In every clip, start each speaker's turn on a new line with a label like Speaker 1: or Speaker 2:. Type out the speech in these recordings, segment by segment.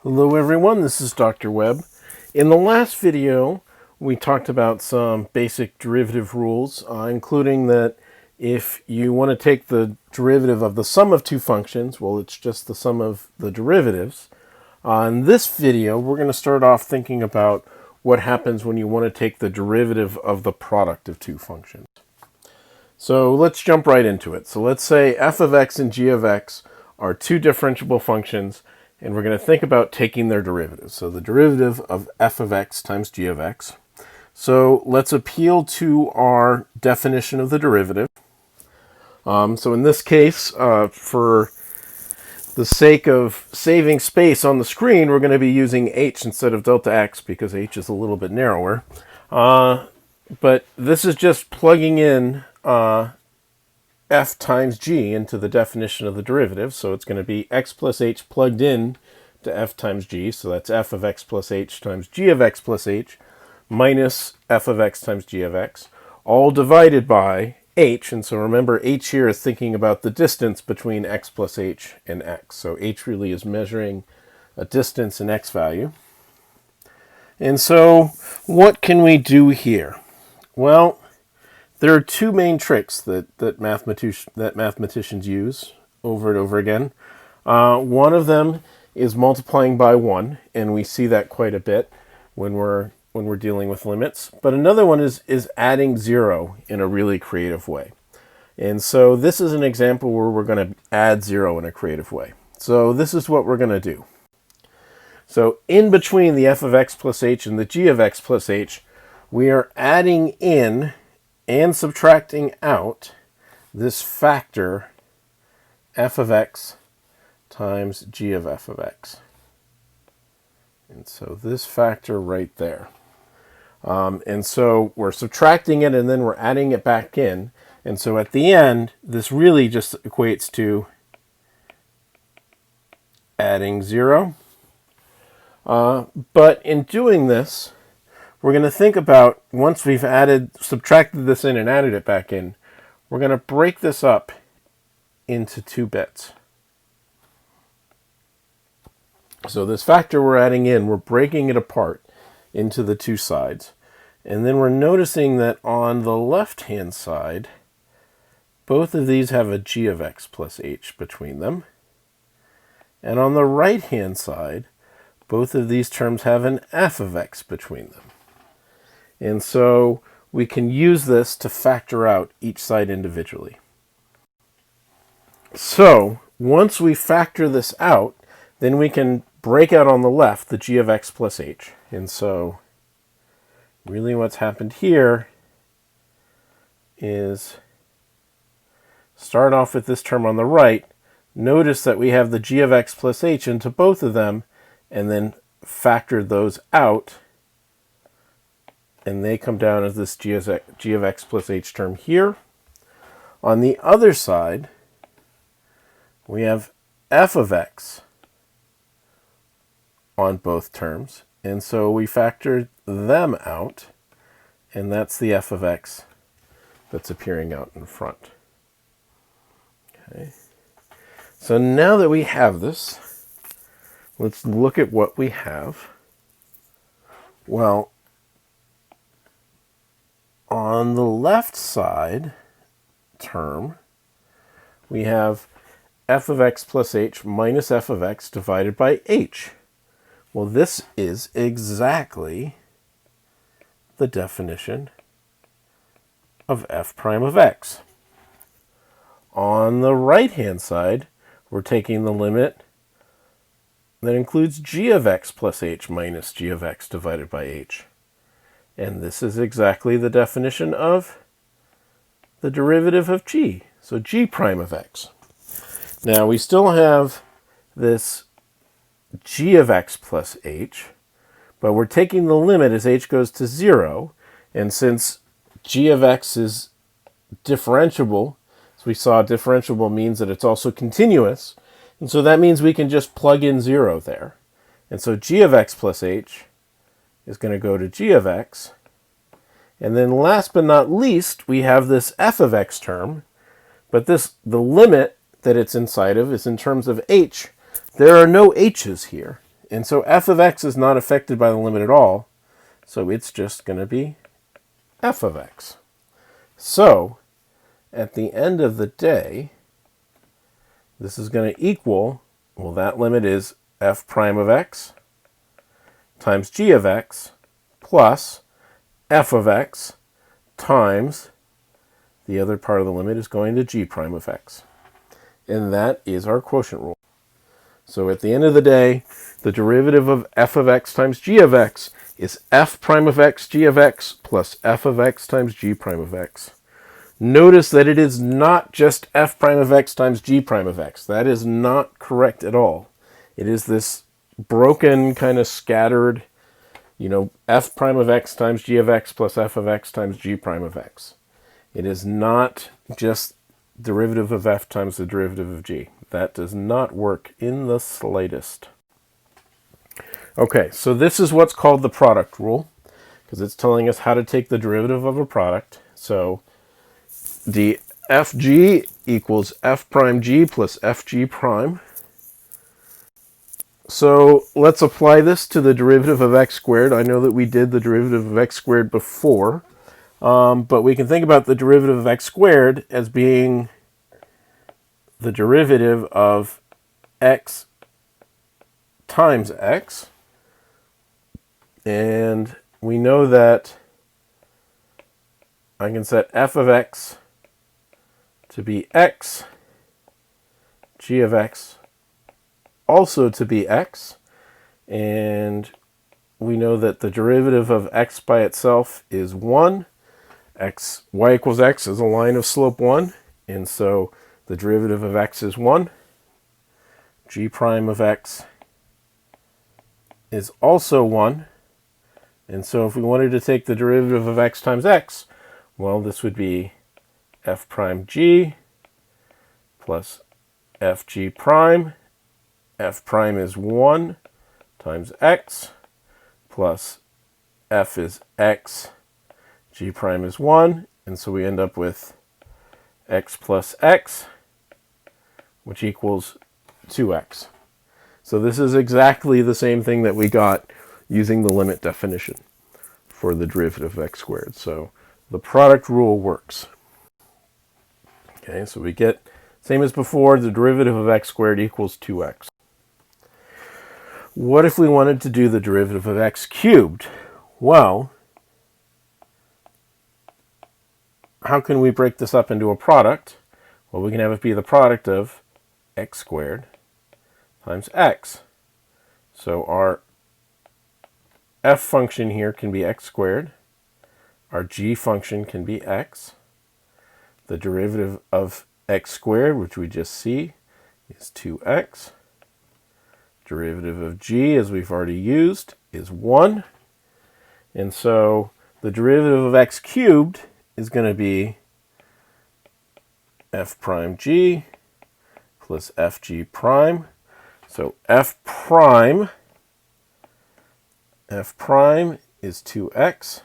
Speaker 1: Hello everyone, this is Dr. Webb. In the last video, we talked about some basic derivative rules, including that if you want to take the derivative of the sum of two functions, well, it's just the sum of the derivatives. In this video, we're going to start off thinking about what happens when you want to take the derivative of the product of two functions. So let's jump right into it. So let's say f of x and g of x are two differentiable functions, and we're going to think about taking their derivatives. So the derivative of f of x times g of x. So let's appeal to our definition of the derivative. So in this case, for the sake of saving space on the screen, we're going to be using h instead of delta x because h is a little bit narrower. But this is just plugging in f times g into the definition of the derivative. So it's going to be x plus h plugged in to f times g. So that's f of x plus h times g of x plus h minus f of x times g of x, all divided by h. And so remember, h here is thinking about the distance between x plus h and x. So h really is measuring a distance in x value. And so what can we do here? Well, there are two main tricks that mathematicians use over and over again. One of them is multiplying by 1, and we see that quite a bit when we're dealing with limits. But another one is adding 0 in a really creative way. And so this is an example where we're going to add 0 in a creative way. So this is what we're going to do. So in between the f of x plus h and the g of x plus h, we are adding in and subtracting out this factor f of x times g of f of x. And so this factor right there. And so we're subtracting it and then we're adding it back in. And so at the end, this really just equates to adding 0. But in doing this, we're going to think about, once we've subtracted this in and added it back in, we're going to break this up into 2 bits. So this factor we're adding in, we're breaking it apart into the 2 sides. And then we're noticing that on the left-hand side, both of these have a g of x plus h between them. And on the right-hand side, both of these terms have an f of x between them. And so we can use this to factor out each side individually. So once we factor this out, then we can break out on the left the g of x plus h. And so really what's happened here is start off with this term on the right. Notice that we have the g of x plus h into both of them, and then factored those out, and they come down as this g of x plus h term here. On the other side, we have f of x on both terms, and so we factor them out, and that's the f of x that's appearing out in front. Okay. So now that we have this, let's look at what we have. Well, on the left side term, we have f of x plus h minus f of x divided by h. Well, this is exactly the definition of f prime of x. On the right-hand side, we're taking the limit that includes g of x plus h minus g of x divided by h. And this is exactly the definition of the derivative of g. So g prime of x. Now we still have this g of x plus h, but we're taking the limit as h goes to 0. And since g of x is differentiable, as we saw, differentiable means that it's also continuous. And so that means we can just plug in 0 there. And so g of x plus h is going to go to g of x. And then last but not least, we have this f of x term. But the limit that it's inside of is in terms of h. There are no h's here. And so f of x is not affected by the limit at all. So it's just going to be f of x. So at the end of the day, this is going to equal, well, that limit is f prime of x times g of x plus f of x times the other part of the limit is going to g prime of x. And that is our quotient rule. So at the end of the day, the derivative of f of x times g of x is f prime of x g of x plus f of x times g prime of x. Notice that it is not just f prime of x times g prime of x. That is not correct at all. It is this broken, kind of scattered, f prime of x times g of x plus f of x times g prime of x. It is not just derivative of f times the derivative of g. That does not work in the slightest. Okay, so this is what's called the product rule, because it's telling us how to take the derivative of a product. So the fg equals f prime g plus fg prime. So let's apply this to the derivative of x squared. I know that we did the derivative of x squared before, but we can think about the derivative of x squared as being the derivative of x times x. And we know that I can set f of x to be x, g of x also to be x, and we know that the derivative of x by itself is 1. Y equals x is a line of slope 1, and so the derivative of x is 1. G prime of x is also 1. And so if we wanted to take the derivative of x times x, well, this would be f prime g plus fg prime. F prime is 1 times x plus f is x. G prime is 1. And so we end up with x plus x, which equals 2x. So this is exactly the same thing that we got using the limit definition for the derivative of x squared. So the product rule works. Okay, so we get, same as before, the derivative of x squared equals 2x. What if we wanted to do the derivative of x cubed? Well, how can we break this up into a product? Well, we can have it be the product of x squared times x. So our f function here can be x squared. Our g function can be x. The derivative of x squared, which we just see, is 2x. Derivative of g, as we've already used, is 1. And so the derivative of x cubed is going to be f prime g plus fg prime. So f prime is 2x,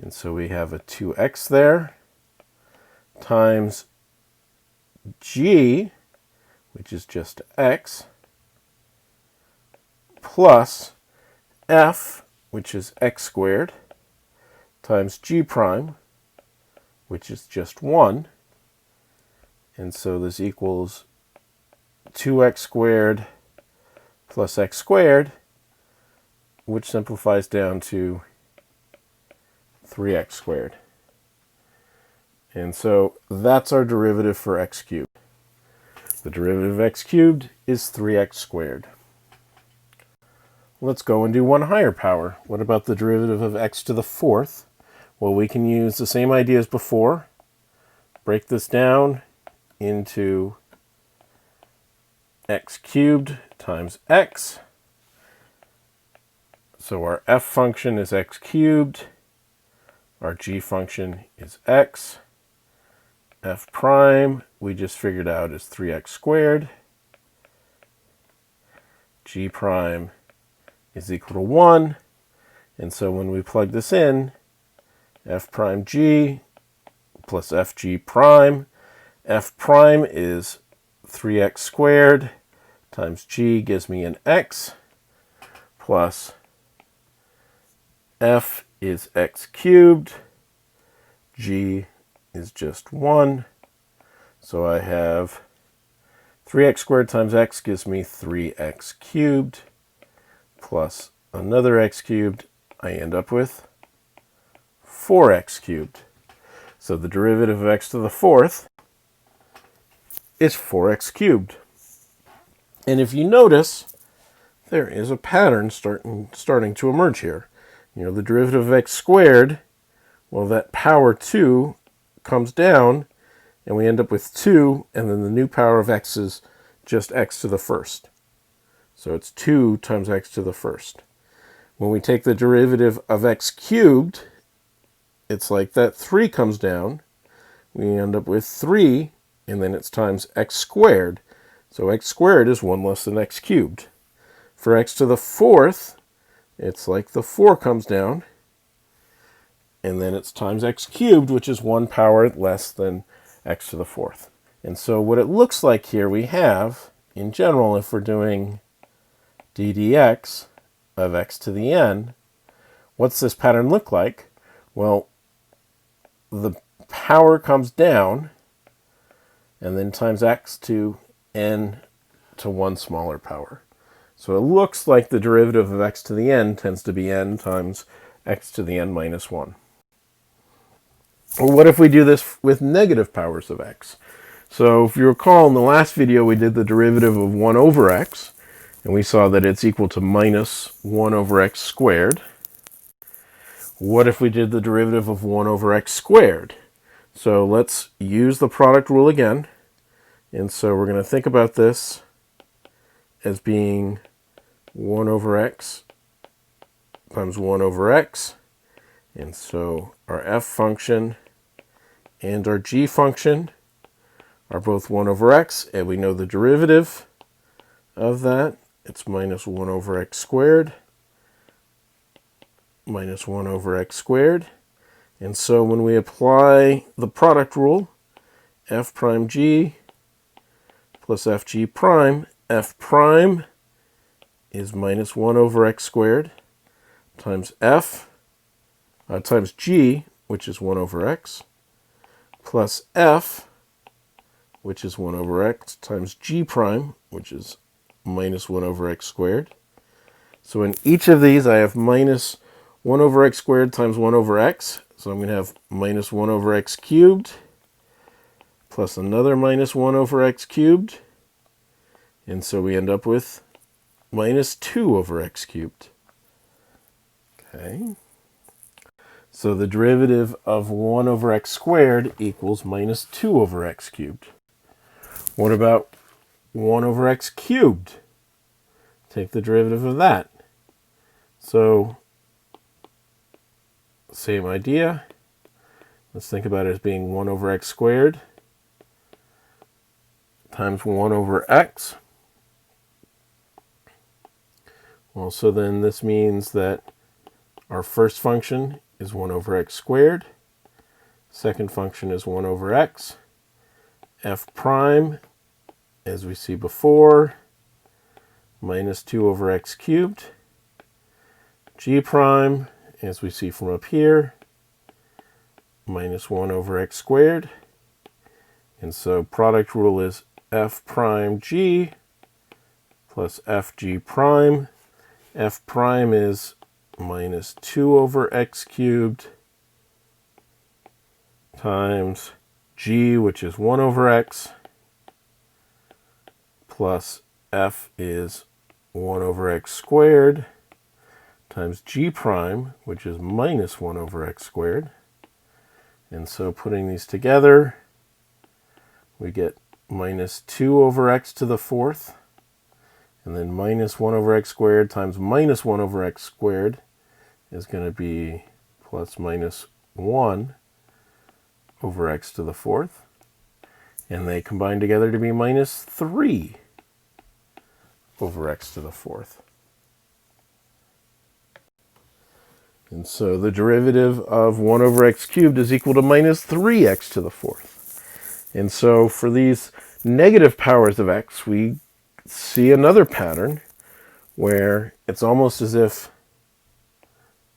Speaker 1: and so we have a 2x there, times g, which is just x, plus f, which is x squared, times g prime, which is just 1. And so this equals 2x squared plus x squared, which simplifies down to 3x squared. And so that's our derivative for x cubed. The derivative of x cubed is 3x squared. Let's go and do one higher power. What about the derivative of x to the 4th? Well, we can use the same idea as before. Break this down into x cubed times x. So our f function is x cubed. Our g function is x. F prime, we just figured out, is 3x squared. G prime is equal to 1. And so when we plug this in, f prime g plus fg prime. F prime is 3x squared times g gives me an x. plus f is x cubed, g is just 1. So I have 3x squared times x gives me 3x cubed plus another x cubed. I end up with 4x cubed. So the derivative of x to the fourth is 4x cubed. And if you notice, there is a pattern starting to emerge here. You know, the derivative of x squared, well, that power 2 comes down, and we end up with 2, and then the new power of x is just x to the first. So it's 2 times x to the first. When we take the derivative of x cubed, it's like that 3 comes down. We end up with 3, and then it's times x squared. So x squared is 1 less than x cubed. For x to the fourth, it's like the 4 comes down, and then it's times x cubed, which is 1 power less than x to the fourth. And so what it looks like here, we have, in general, if we're doing d dx of x to the n, what's this pattern look like? Well, the power comes down, and then times x to n to 1 smaller power. So it looks like the derivative of x to the n tends to be n times x to the n minus 1. Well, what if we do this with negative powers of x? So if you recall, in the last video we did the derivative of 1 over x, and we saw that it's equal to minus 1 over x squared. What if we did the derivative of 1 over x squared? So let's use the product rule again. And so we're going to think about this as being 1 over x times 1 over x. And so our f function and our g function are both 1 over x, and we know the derivative of that. It's minus 1 over x squared minus 1 over x squared. And so when we apply the product rule, f prime g plus fg prime, f prime is minus 1 over x squared times times g, which is 1 over x, plus f, which is 1 over x, times g prime, which is minus 1 over x squared. So in each of these, I have minus 1 over x squared times 1 over x. So I'm going to have minus 1 over x cubed plus another minus 1 over x cubed. And so we end up with minus 2 over x cubed. Okay. So the derivative of 1 over x squared equals minus 2 over x cubed. What about 1 over x cubed? Take the derivative of that. So, same idea. Let's think about it as being 1 over x squared times 1 over x. Well, so then this means that our first function is 1 over x squared. Second function is 1 over x. F prime, as we see before, minus 2 over x cubed. G prime, as we see from up here, minus 1 over x squared. And so product rule is f prime g plus fg prime. F prime is minus 2 over x cubed times g, which is 1 over x, plus f is 1 over x squared times g prime, which is minus 1 over x squared. And so putting these together, we get minus 2 over x to the fourth, and then minus 1 over x squared times minus 1 over x squared is going to be plus minus 1 over x to the fourth. And they combine together to be minus 3 over x to the fourth. And so the derivative of 1 over x cubed is equal to minus 3x to the fourth. And so for these negative powers of x, we see another pattern where it's almost as if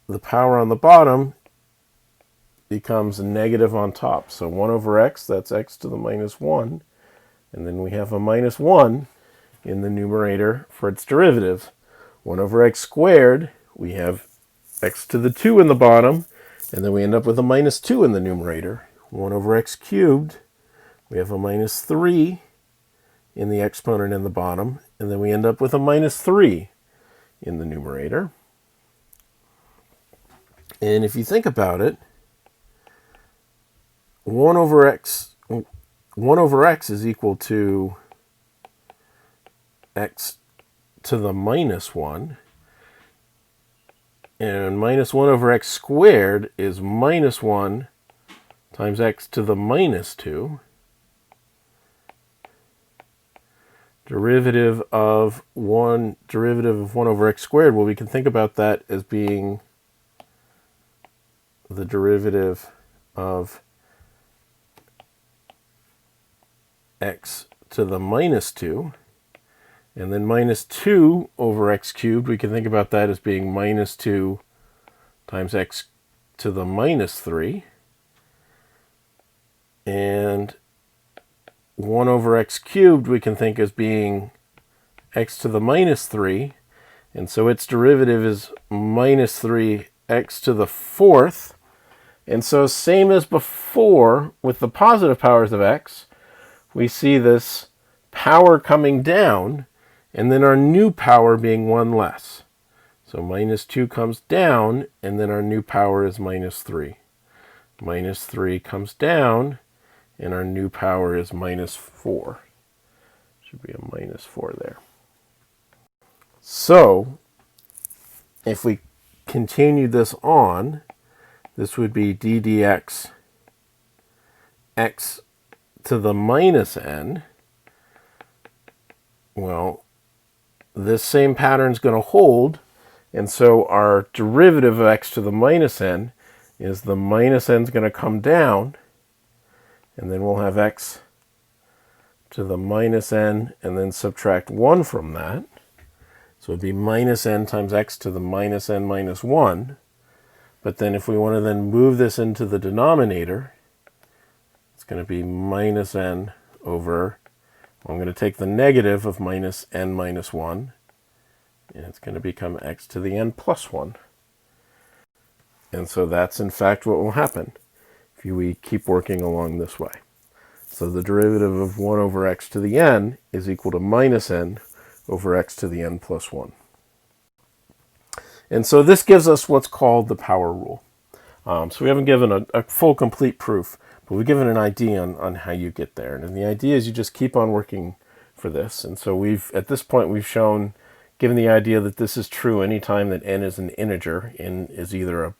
Speaker 1: the power on the bottom becomes a negative on top. So 1 over x, that's x to the minus 1. And then we have a minus 1 in the numerator for its derivative. 1 over x squared, we have x to the 2 in the bottom, and then we end up with a minus 2 in the numerator. 1 over x cubed, we have a minus 3 in the exponent in the bottom, and then we end up with a minus 3 in the numerator. And if you think about it, 1 over x is equal to x to the minus 1. And minus 1 over x squared is minus 1 times x to the minus 2. Derivative of 1 over x squared, well, we can think about that as being the derivative of x to the minus 2. And then minus 2 over x cubed, we can think about that as being minus 2 times x to the minus 3. And 1 over x cubed we can think as being x to the minus 3. And so its derivative is minus 3x to the 4th. And so same as before with the positive powers of x, we see this power coming down, and then our new power being 1 less. So minus 2 comes down, and then our new power is minus 3. Minus 3 comes down, and our new power is minus 4. Should be a minus 4 there. So if we continue this on, this would be d dx x to the minus n. Well, this same pattern is going to hold, and so our derivative of x to the minus n is the minus n is going to come down, and then we'll have x to the minus n, and then subtract 1 from that. So it would be minus n times x to the minus n minus 1. But then if we want to then move this into the denominator, it's going to be minus n over, well, I'm going to take the negative of minus n minus 1, and it's going to become x to the n plus 1. And so that's in fact what will happen if we keep working along this way. So the derivative of 1 over x to the n is equal to minus n over x to the n plus 1. And so this gives us what's called the power rule. So we haven't given a full complete proof, but we've given an idea on how you get there. And the idea is you just keep on working for this. And so at this point we've shown, given the idea that this is true anytime that n is an integer, n is either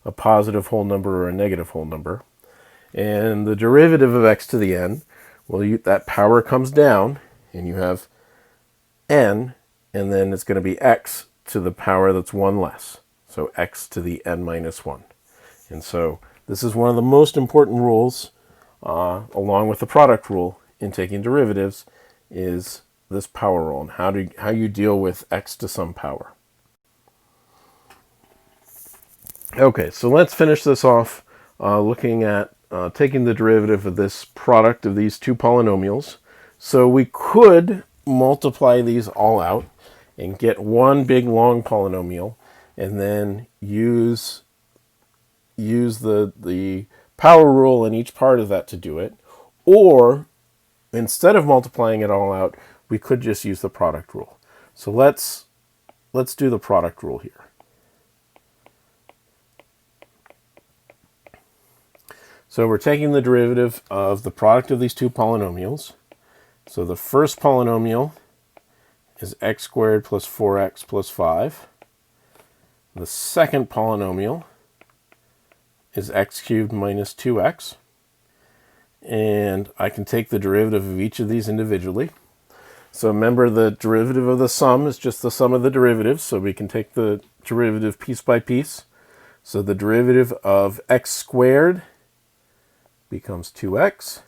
Speaker 1: a positive whole number or a negative whole number. And the derivative of x to the n, well, that power comes down, and you have n, and then it's going to be x to the power that's 1 less. So x to the n minus 1. And so this is one of the most important rules, along with the product rule in taking derivatives, is this power rule and how you deal with x to some power. Okay, so let's finish this off looking at taking the derivative of this product of these two polynomials. So we could multiply these all out and get one big long polynomial, and then use the power rule in each part of that to do it. Or instead of multiplying it all out, we could just use the product rule. So let's do the product rule here. So we're taking the derivative of the product of these two polynomials. So the first polynomial is x squared plus 4x plus 5. The second polynomial is x cubed minus 2x. And I can take the derivative of each of these individually. So remember, the derivative of the sum is just the sum of the derivatives, so we can take the derivative piece by piece. So the derivative of x squared becomes 2x.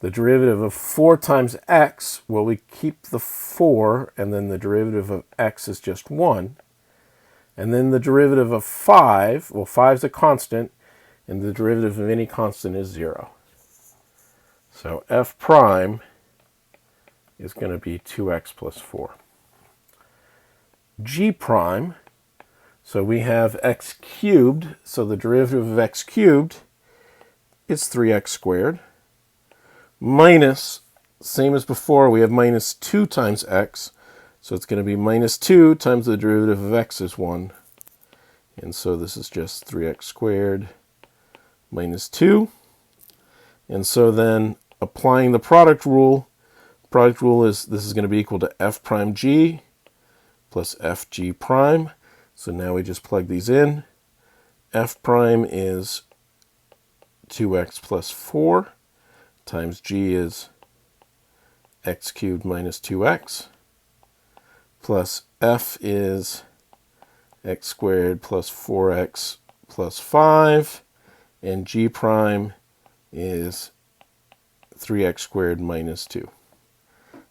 Speaker 1: The derivative of 4 times x, well, we keep the 4, and then the derivative of x is just 1. And then the derivative of 5, well, 5 is a constant, and the derivative of any constant is 0. So f prime is going to be 2x plus 4. G prime, so we have x cubed, so the derivative of x cubed is 3x squared, minus, same as before, we have minus 2 times x, so it's going to be minus 2 times the derivative of x is 1. And so this is just 3x squared minus 2. And so then applying the product rule is this is going to be equal to f prime g plus f g prime. So now we just plug these in. F prime is 2x plus 4 times g is x cubed minus 2x, plus f is x squared plus 4x plus 5, and g prime is 3x squared minus 2.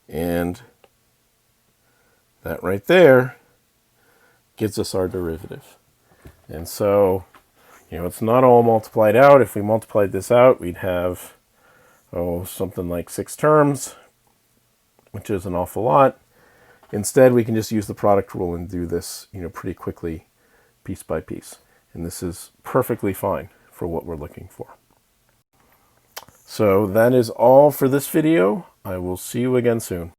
Speaker 1: And that right there gives us our derivative. And so, it's not all multiplied out. If we multiplied this out, we'd have, something like 6 terms, which is an awful lot. Instead, we can just use the product rule and do this, pretty quickly, piece by piece. And this is perfectly fine for what we're looking for. So that is all for this video. I will see you again soon.